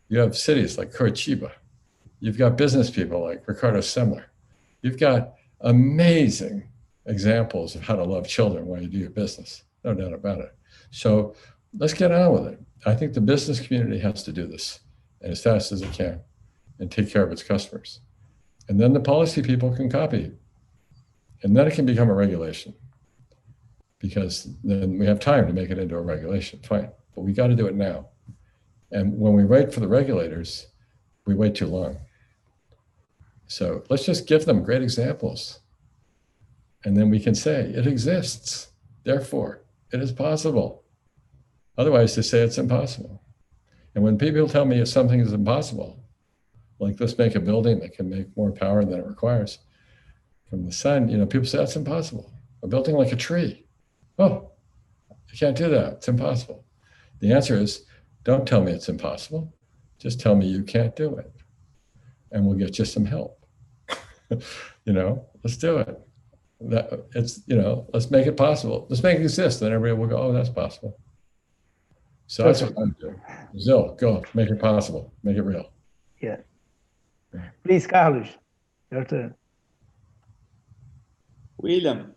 You have cities like Curitiba. You've got business people like Ricardo Semler. You've got amazing examples of how to love children while you do your business. No doubt about it. So let's get on with it. I think the business community has to do this and as fast as it can and take care of its customers. And then the policy people can copy. And then it can become a regulation because then we have time to make it into a regulation. Fine, but we got to do it now. And when we wait for the regulators, we wait too long. So let's just give them great examples. And then we can say, it exists. Therefore, it is possible. Otherwise, they say it's impossible. And when people tell me if something is impossible, like let's make a building that can make more power than it requires, from the sun, people say that's impossible. A building like a tree. Oh, you can't do that. It's impossible. The answer is, don't tell me it's impossible. Just tell me you can't do it. And we'll get you some help. Let's do it. Let's make it possible. Let's make it exist. Then everybody will go, oh, that's possible. So that's what I'm doing. Zil, go, make it possible. Make it real. Yeah. Please, Carlos, your turn. William,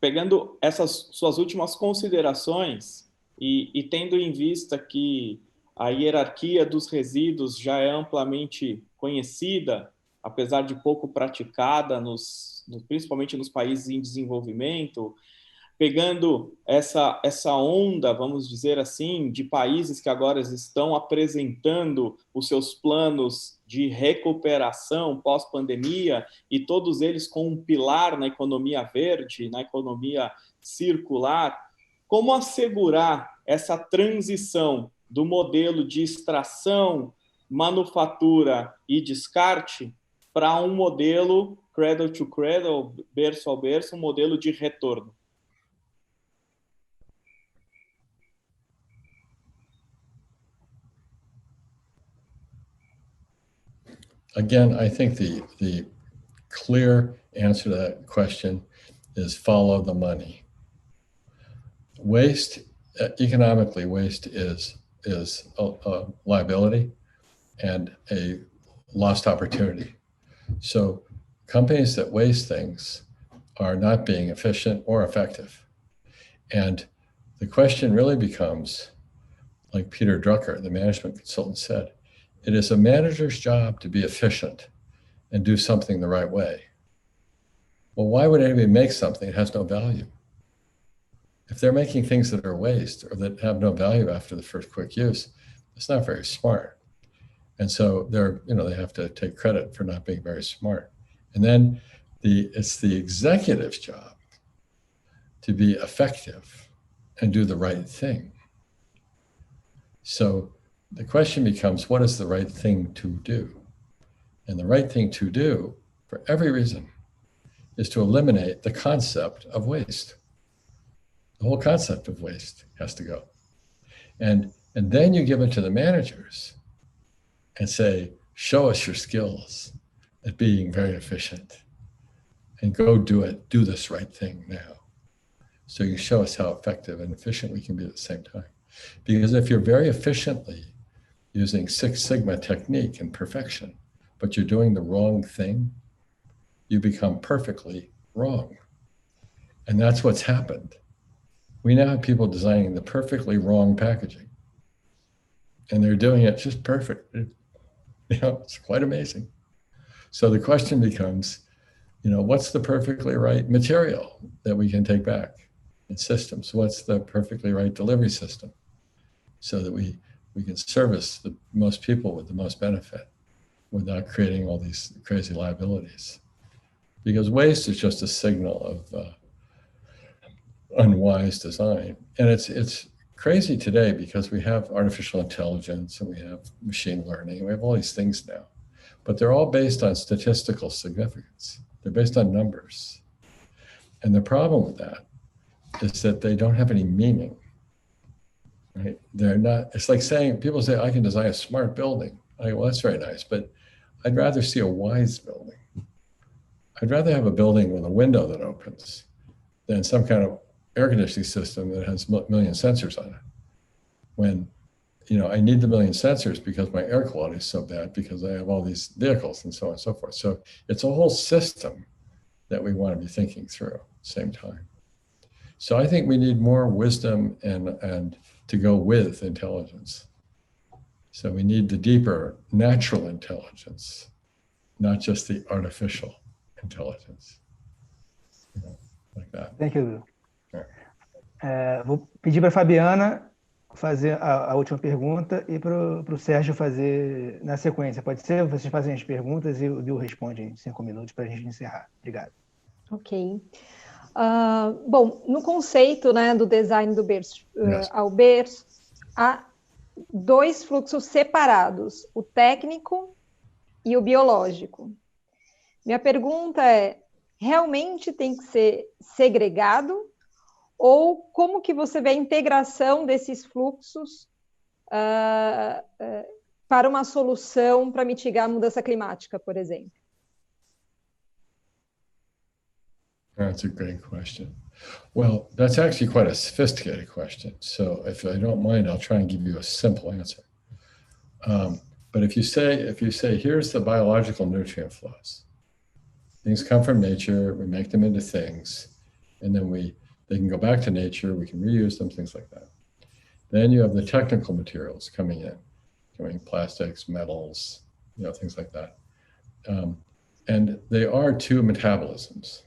pegando essas suas últimas considerações e tendo em vista que a hierarquia dos resíduos já é amplamente conhecida, apesar de pouco praticada, principalmente nos países em desenvolvimento, pegando essa onda, vamos dizer assim, de países que agora estão apresentando os seus planos de recuperação pós-pandemia, e todos eles com um pilar na economia verde, na economia circular, como assegurar essa transição do modelo de extração, manufatura e descarte para um modelo cradle to cradle, berço ao berço, um modelo de retorno? Again, I think the clear answer to that question is follow the money. Waste, economically, waste is a liability and a lost opportunity. So companies that waste things are not being efficient or effective. And the question really becomes, like Peter Drucker, the management consultant, said, it is a manager's job to be efficient and do something the right way. Well, why would anybody make something that has no value? If they're making things that are waste or that have no value after the first quick use, it's not very smart. And so they have to take credit for not being very smart. And then it's the executive's job to be effective and do the right thing. So the question becomes, what is the right thing to do? And the right thing to do, for every reason, is to eliminate the concept of waste. The whole concept of waste has to go. And then you give it to the managers and say, show us your skills at being very efficient and go do this right thing now. So you show us how effective and efficient we can be at the same time. Because if you're very efficiently using Six Sigma technique and perfection, but you're doing the wrong thing, you become perfectly wrong. And that's what's happened. We now have people designing the perfectly wrong packaging. And they're doing it just perfect. It's quite amazing. So the question becomes, what's the perfectly right material that we can take back in systems? What's the perfectly right delivery system so that we can service the most people with the most benefit without creating all these crazy liabilities? Because waste is just a signal of unwise design. And it's crazy today because we have artificial intelligence and we have machine learning, and we have all these things now, but they're all based on statistical significance. They're based on numbers. And the problem with that is that they don't have any meaning, right? They're not, it's like saying, people say, I can design a smart building. I go, well, that's very nice, but I'd rather see a wise building. I'd rather have a building with a window that opens than some kind of air conditioning system that has a million sensors on it. When, I need the million sensors because my air quality is so bad because I have all these vehicles and so on and so forth. So it's a whole system that we want to be thinking through at the same time. So I think we need more wisdom and to go with intelligence. So we need the deeper natural intelligence, not just the artificial intelligence. Like that. Thank you. Vou pedir para a Fabiana fazer a última pergunta e para o Sérgio fazer na sequência. Pode ser? Vocês fazem as perguntas e o Bill responde em 5 minutos para a gente encerrar. Obrigado. Ok. Bom, no conceito, né, do design do berço ao berço, há 2 fluxos separados, o técnico e o biológico. Minha pergunta é, realmente tem que ser segregado? Ou como que você vê a integração desses fluxos para uma solução para mitigar a mudança climática, por exemplo? That's a great question. Well, that's actually quite a sophisticated question. So if I don't mind, I'll try and give you a simple answer. But if you say, here's the biological nutrient flows. Things come from nature, we make them into things, and then they can go back to nature, we can reuse them, things like that. Then you have the technical materials coming plastics, metals, things like that. And they are two metabolisms.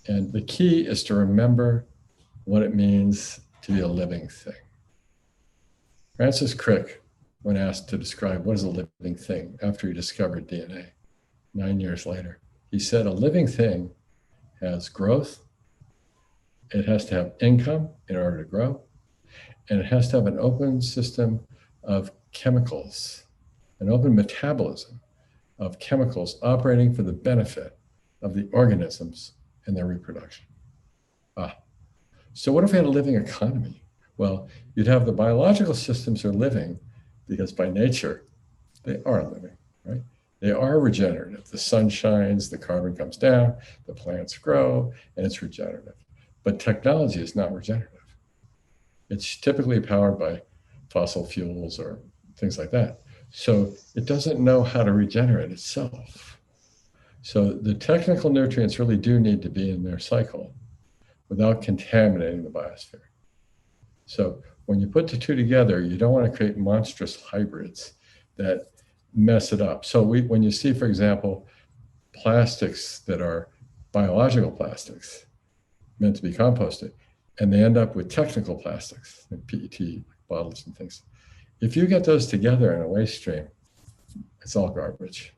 And the key is to remember what it means to be a living thing. Francis Crick, when asked to describe what is a living thing after he discovered DNA 9 years later, he said a living thing has growth, it has to have income in order to grow, and it has to have an open system of chemicals, an open metabolism of chemicals operating for the benefit of the organisms and their reproduction. So what if we had a living economy? Well, you'd have the biological systems are living because by nature, they are living, right? They are regenerative. The sun shines, the carbon comes down, the plants grow, and it's regenerative. But technology is not regenerative. It's typically powered by fossil fuels or things like that. So it doesn't know how to regenerate itself. So the technical nutrients really do need to be in their cycle without contaminating the biosphere. So when you put the two together, you don't want to create monstrous hybrids that mess it up. So when you see, for example, plastics that are biological plastics meant to be composted, and they end up with technical plastics, like PET bottles and things. If you get those together in a waste stream, it's all garbage,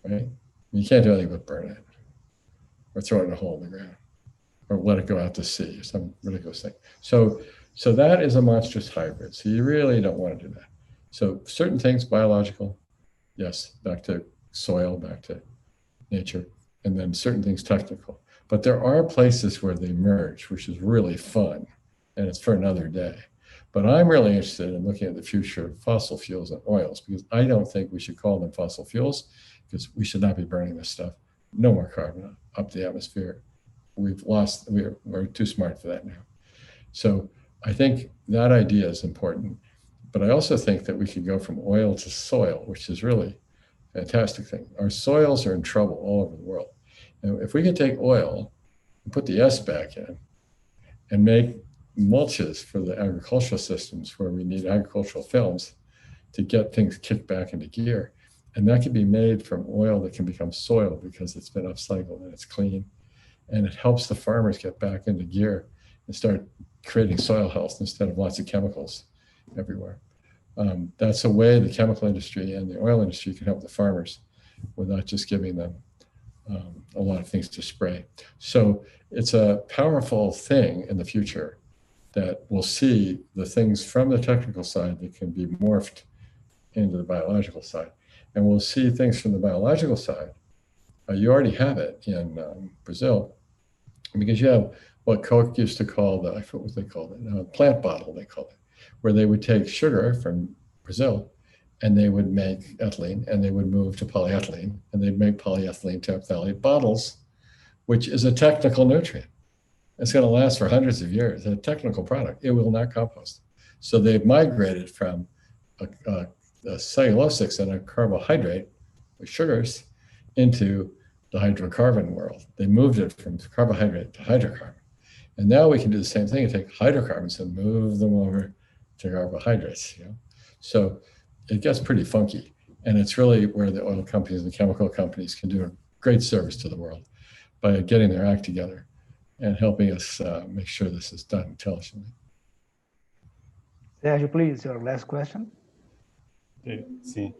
right? You can't do anything but burn it or throw it in a hole in the ground or let it go out to sea or some ridiculous thing. So that is a monstrous hybrid. So you really don't want to do that. So certain things, biological, yes, back to soil, back to nature, and then certain things technical. But there are places where they merge, which is really fun, and it's for another day. But I'm really interested in looking at the future of fossil fuels and oils, because I don't think we should call them fossil fuels, because we should not be burning this stuff. No more carbon up the atmosphere. We're too smart for that now. So I think that idea is important. But I also think that we could go from oil to soil, which is really a fantastic thing. Our soils are in trouble all over the world. And if we could take oil and put the S back in and make mulches for the agricultural systems where we need agricultural films to get things kicked back into gear, and that can be made from oil that can become soil because it's been upcycled and it's clean, and it helps the farmers get back into gear and start creating soil health instead of lots of chemicals everywhere. That's a way the chemical industry and the oil industry can help the farmers without just giving them a lot of things to spray. So it's a powerful thing in the future that we'll see the things from the technical side that can be morphed into the biological side. And we'll see things from the biological side. You already have it in Brazil, because you have what Coke used to call I forget what they called it, plant bottle they called it, where they would take sugar from Brazil and they would make ethylene, and they would move to polyethylene, and they'd make polyethylene terephthalate bottles, which is a technical nutrient. It's going to last for hundreds of years. It's a technical product. It will not compost. So they've migrated from a cellulosics and a carbohydrate with sugars into the hydrocarbon world. They moved it from carbohydrate to hydrocarbon. And now we can do the same thing and take hydrocarbons and move them over to carbohydrates. So it gets pretty funky. And it's really where the oil companies and chemical companies can do a great service to the world by getting their act together and helping us make sure this is done intelligently. Sérgio, please, your last question. Sim.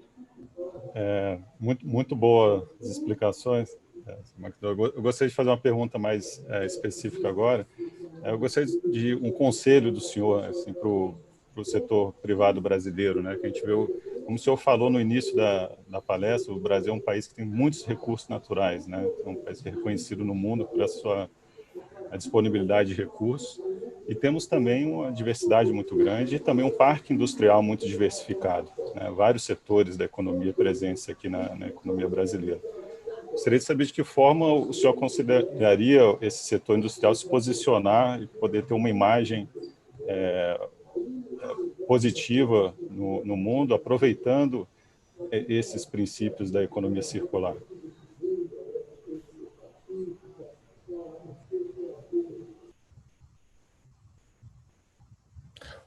Muito boas as explicações. Eu gostaria de fazer uma pergunta mais específica agora. Eu gostaria de um conselho do senhor assim, para o setor privado brasileiro, né? Que a gente vê como o senhor falou no início da palestra, o Brasil é um país que tem muitos recursos naturais, né? É um país que é reconhecido no mundo por a disponibilidade de recursos, e temos também uma diversidade muito grande e também um parque industrial muito diversificado, né? Vários setores da economia presentes aqui na economia brasileira. Gostaria de saber de que forma o senhor consideraria esse setor industrial se posicionar e poder ter uma imagem positiva no mundo, aproveitando esses princípios da economia circular.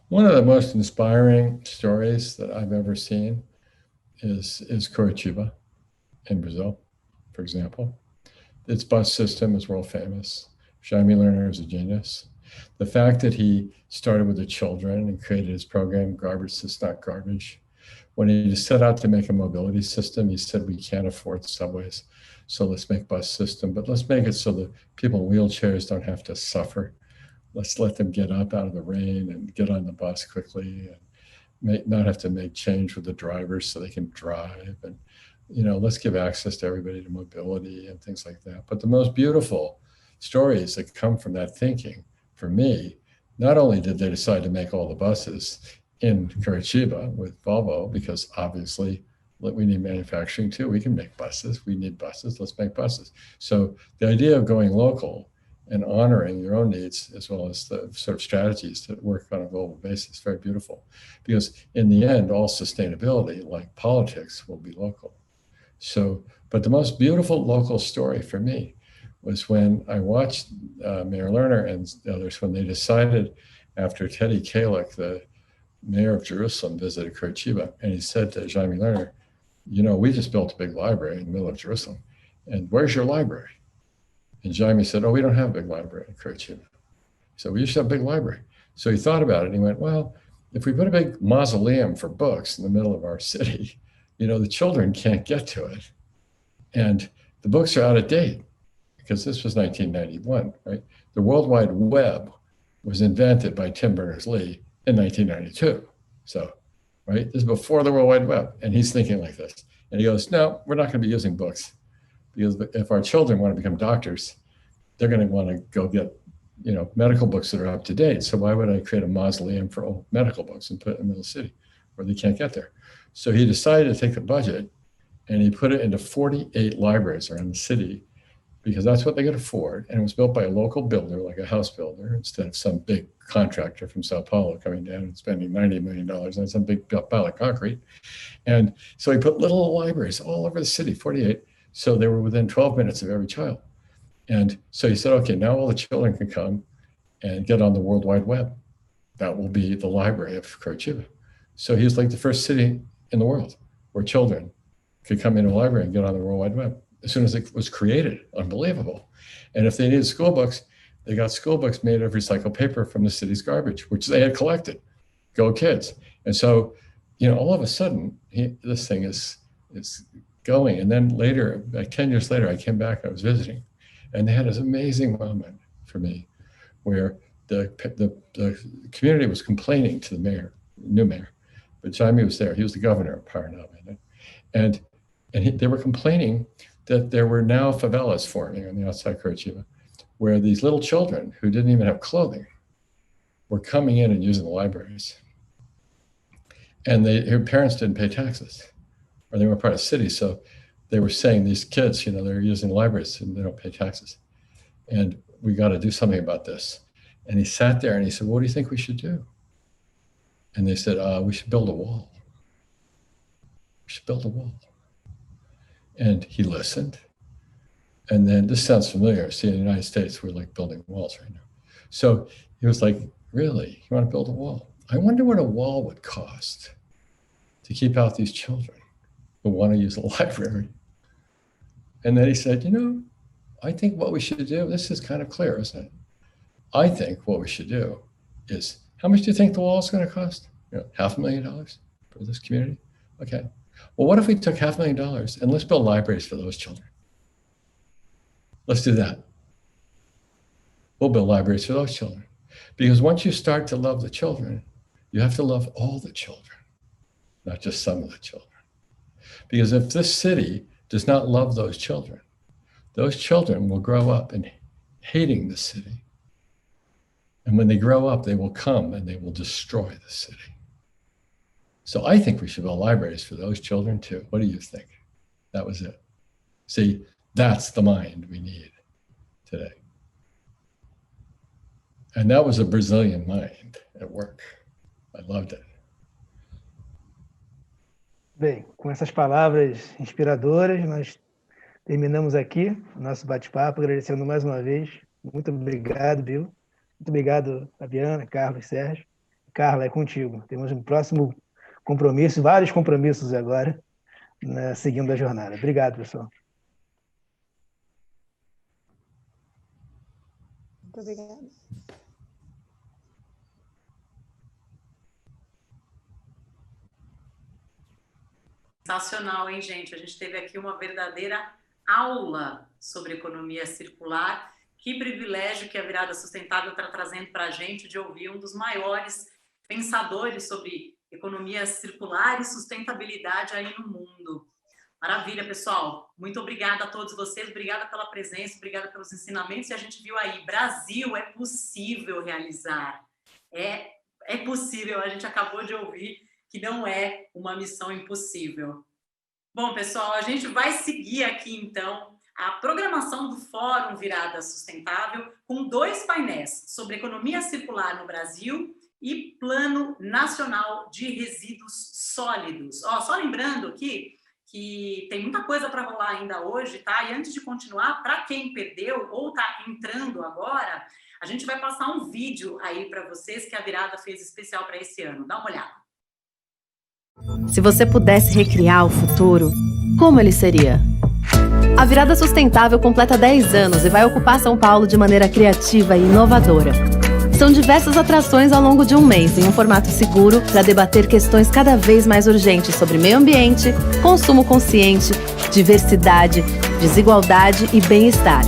One of the most inspiring stories that I've ever seen is Curitiba in Brazil, for example. Its bus system is world famous. Jaime Lerner is a genius. The fact that he started with the children and created his program, Garbage is Not Garbage. When he set out to make a mobility system, he said, we can't afford subways, so let's make bus system, but let's make it so that people in wheelchairs don't have to suffer. Let's let them get up out of the rain and get on the bus quickly and not have to make change with the drivers so they can drive. And, let's give access to everybody to mobility and things like that. But the most beautiful stories that come from that thinking, for me, not only did they decide to make all the buses in Curitiba with Volvo, because obviously we need manufacturing too. We can make buses. We need buses. Let's make buses. So the idea of going local and honoring your own needs, as well as the sort of strategies that work on a global basis, very beautiful. Because in the end, all sustainability, like politics, will be local. So, but the most beautiful local story for me was when I watched Mayor Lerner and others, when they decided, after Teddy Kalick, the mayor of Jerusalem, visited Curitiba, and he said to Jaime Lerner, we just built a big library in the middle of Jerusalem, and where's your library? And Jaime said, we don't have a big library in Curitiba. He said, we used to have a big library. So he thought about it and he went, well, if we put a big mausoleum for books in the middle of our city, the children can't get to it. And the books are out of date, because this was 1991, right? The World Wide Web was invented by Tim Berners-Lee in 1992. So, right, this is before the World Wide Web. And he's thinking like this. And he goes, no, we're not going to be using books. Because if our children want to become doctors, they're going to want to go get, medical books that are up to date. So why would I create a mausoleum for old medical books and put it in the middle of the city where they can't get there? So he decided to take the budget and he put it into 48 libraries around the city, because that's what they could afford. And it was built by a local builder, like a house builder, instead of some big contractor from Sao Paulo coming down and spending $90 million on some big pile of concrete. And so he put little libraries all over the city, 48. So they were within 12 minutes of every child. And so he said, okay, now all the children can come and get on the World Wide Web. That will be the library of Curitiba. So he was like the first city in the world where children could come into a library and get on the World Wide Web as soon as it was created. Unbelievable. And if they needed school books, they got school books made of recycled paper from the city's garbage, which they had collected. Go kids. And so, all of a sudden, this thing is going. And then later, like 10 years later, I came back, I was visiting, and they had this amazing moment for me where the community was complaining to the mayor, new mayor, but Jaime was there. He was the governor of Paraná. And they were complaining that there were now favelas forming on the outside Curitiba, where these little children who didn't even have clothing were coming in and using the libraries. And their parents didn't pay taxes, or they weren't part of the city. So they were saying, these kids, they're using libraries and they don't pay taxes. And we got to do something about this. And he sat there and he said, what do you think we should do? And they said, we should build a wall. We should build a wall. And he listened. And then, this sounds familiar. See, in the United States, we're like building walls right now. So he was like, really? You want to build a wall? I wonder what a wall would cost to keep out these children who want to use a library. And then he said, I think what we should do, this is kind of clear, isn't it? I think what we should do is, how much do you think the wall is going to cost? $500,000 for this community? Okay. Well, what if we took $500,000 and let's build libraries for those children? Let's do that. We'll build libraries for those children. Because once you start to love the children, you have to love all the children. not just some of the children. Because if this city does not love those children will grow up and hating the city. And when they grow up, they will come and they will destroy the city. So I think we should build libraries for those children too. What do you think? That was it. See, that's the mind we need today. And that was a Brazilian mind at work. I loved it. Bem, com essas palavras inspiradoras, nós terminamos aqui o nosso bate-papo, agradecendo mais uma vez. Muito obrigado, Bill. Muito obrigado, Fabiana, Carlos, Sérgio. Carla, é contigo. Temos um próximo compromisso, vários compromissos agora, seguindo a jornada. Obrigado, pessoal. Muito obrigada. Sensacional, hein, gente? A gente teve aqui uma verdadeira aula sobre economia circular. Que privilégio que a Virada Sustentável está trazendo para a gente de ouvir um dos maiores pensadores sobre economia circular e sustentabilidade aí no mundo. Maravilha, pessoal. Muito obrigada a todos vocês. Obrigada pela presença, obrigada pelos ensinamentos. E a gente viu aí, Brasil, é possível realizar. É possível. A gente acabou de ouvir que não é uma missão impossível. Bom, pessoal, a gente vai seguir aqui, então, a programação do Fórum Virada Sustentável com 2 painéis sobre economia circular no Brasil e Plano Nacional de Resíduos Sólidos. Só lembrando aqui que tem muita coisa para rolar ainda hoje, tá? E antes de continuar, para quem perdeu ou está entrando agora, a gente vai passar um vídeo aí para vocês que a Virada fez especial para esse ano. Dá uma olhada. Se você pudesse recriar o futuro, como ele seria? A Virada Sustentável completa 10 anos e vai ocupar São Paulo de maneira criativa e inovadora. São diversas atrações ao longo de um mês, em um formato seguro, para debater questões cada vez mais urgentes sobre meio ambiente, consumo consciente, diversidade, desigualdade e bem-estar.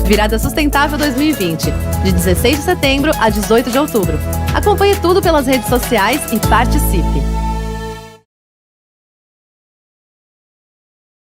Virada Sustentável 2020, de 16 de setembro a 18 de outubro. Acompanhe tudo pelas redes sociais e participe!